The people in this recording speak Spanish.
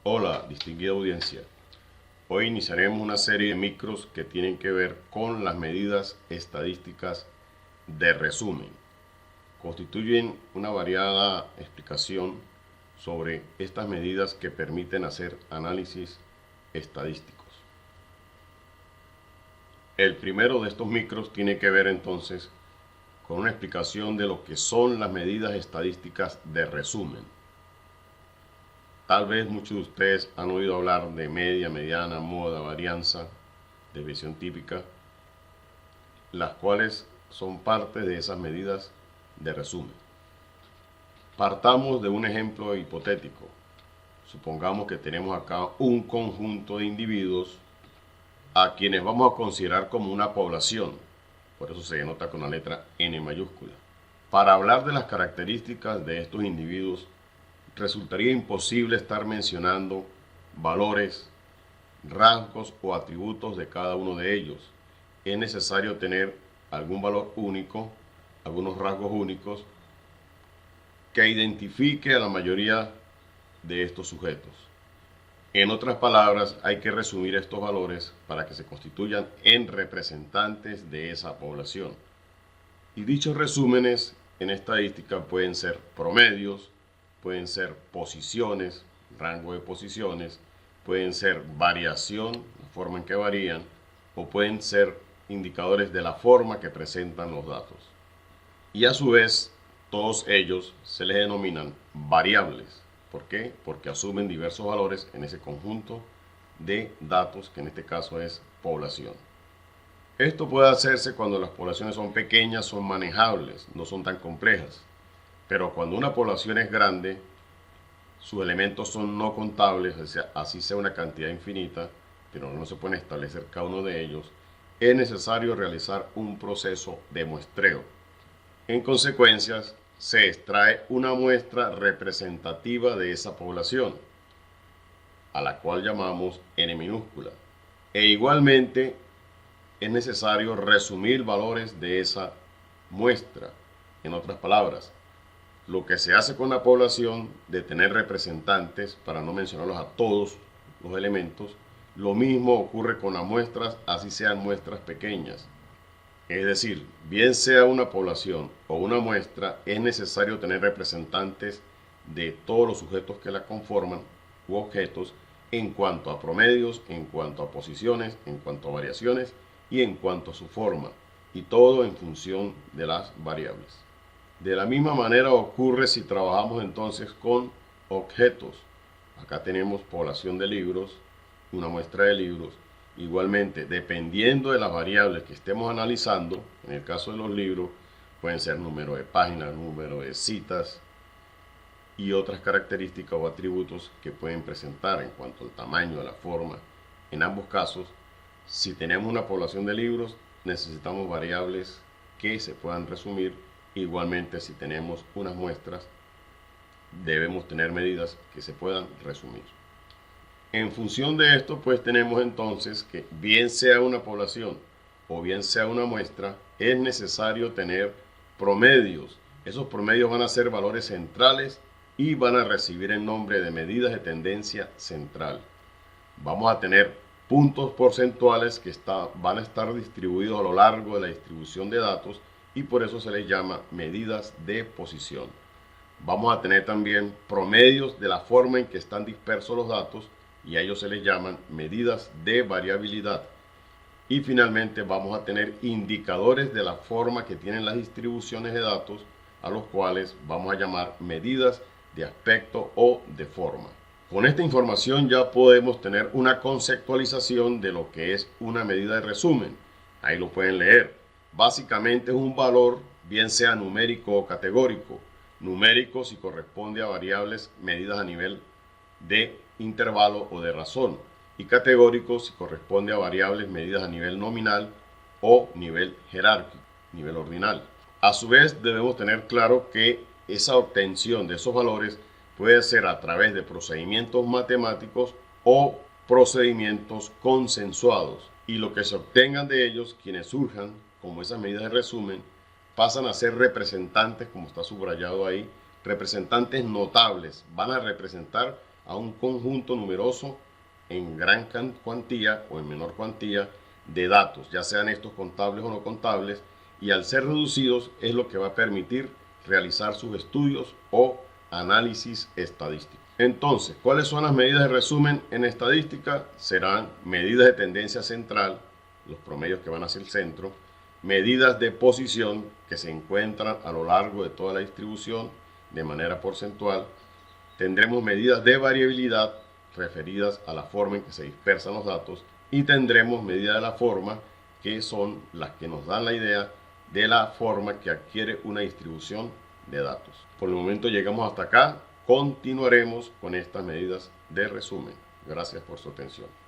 Hola, distinguida audiencia. Hoy iniciaremos una serie de micros que tienen que ver con las medidas estadísticas de resumen. Constituyen una variada explicación sobre estas medidas que permiten hacer análisis estadísticos. El primero de estos micros tiene que ver entonces con una explicación de lo que son las medidas estadísticas de resumen. Tal vez muchos de ustedes han oído hablar de media, mediana, moda, varianza, desviación típica, las cuales son parte de esas medidas de resumen. Partamos de un ejemplo hipotético. Supongamos que tenemos acá un conjunto de individuos a quienes vamos a considerar como una población. Por eso se denota con la letra N mayúscula. Para hablar de las características de estos individuos, resultaría imposible estar mencionando valores, rasgos o atributos de cada uno de ellos. Es necesario tener algún valor único, algunos rasgos únicos que identifique a la mayoría de estos sujetos. En otras palabras, hay que resumir estos valores para que se constituyan en representantes de esa población. Y dichos resúmenes en estadística pueden ser promedios, pueden ser posiciones, rango de posiciones, pueden ser variación, la forma en que varían, o pueden ser indicadores de la forma que presentan los datos. Y a su vez, todos ellos se les denominan variables. ¿Por qué? Porque asumen diversos valores en ese conjunto de datos, que en este caso es población. Esto puede hacerse cuando las poblaciones son pequeñas, son manejables, no son tan complejas. Pero cuando una población es grande, sus elementos son no contables, o sea, así sea una cantidad infinita, pero no se pueden establecer cada uno de ellos, es necesario realizar un proceso de muestreo. En consecuencia, se extrae una muestra representativa de esa población, a la cual llamamos N minúscula. E igualmente es necesario resumir valores de esa muestra. En otras palabras, lo que se hace con la población de tener representantes, para no mencionarlos a todos los elementos, lo mismo ocurre con las muestras, así sean muestras pequeñas. Es decir, bien sea una población o una muestra, es necesario tener representantes de todos los sujetos que la conforman u objetos en cuanto a promedios, en cuanto a posiciones, en cuanto a variaciones y en cuanto a su forma, y todo en función de las variables. De la misma manera ocurre si trabajamos entonces con objetos. Acá tenemos población de libros, una muestra de libros. Igualmente, dependiendo de las variables que estemos analizando, en el caso de los libros, pueden ser número de páginas, número de citas y otras características o atributos que pueden presentar en cuanto al tamaño, a la forma. En ambos casos, si tenemos una población de libros, necesitamos variables que se puedan resumir. Igualmente, si tenemos unas muestras, debemos tener medidas que se puedan resumir. En función de esto, pues tenemos entonces que bien sea una población o bien sea una muestra, es necesario tener promedios. Esos promedios van a ser valores centrales y van a recibir el nombre de medidas de tendencia central. Vamos a tener puntos porcentuales que van a estar distribuidos a lo largo de la distribución de datos y por eso se les llama medidas de posición. Vamos a tener también promedios de la forma en que están dispersos los datos y a ellos se les llaman medidas de variabilidad. Y finalmente vamos a tener indicadores de la forma que tienen las distribuciones de datos, a los cuales vamos a llamar medidas de aspecto o de forma. Con esta información ya podemos tener una conceptualización de lo que es una medida de resumen. Ahí lo pueden leer. Básicamente es un valor, bien sea numérico o categórico. Numérico si corresponde a variables medidas a nivel de intervalo o de razón, y categórico si corresponde a variables medidas a nivel nominal o nivel jerárquico, nivel ordinal. A su vez, debemos tener claro que esa obtención de esos valores puede ser a través de procedimientos matemáticos o procedimientos consensuados, y lo que se obtengan de ellos, quienes surjan como esas medidas de resumen, pasan a ser representantes, como está subrayado ahí, representantes notables, van a representar a un conjunto numeroso en gran cuantía o en menor cuantía de datos, ya sean estos contables o no contables, y al ser reducidos es lo que va a permitir realizar sus estudios o análisis estadístico. Entonces, ¿cuáles son las medidas de resumen en estadística? Serán medidas de tendencia central, los promedios que van hacia el centro, medidas de posición que se encuentran a lo largo de toda la distribución de manera porcentual. Tendremos medidas de variabilidad referidas a la forma en que se dispersan los datos y tendremos medidas de la forma que son las que nos dan la idea de la forma que adquiere una distribución de datos. Por el momento llegamos hasta acá. Continuaremos con estas medidas de resumen. Gracias por su atención.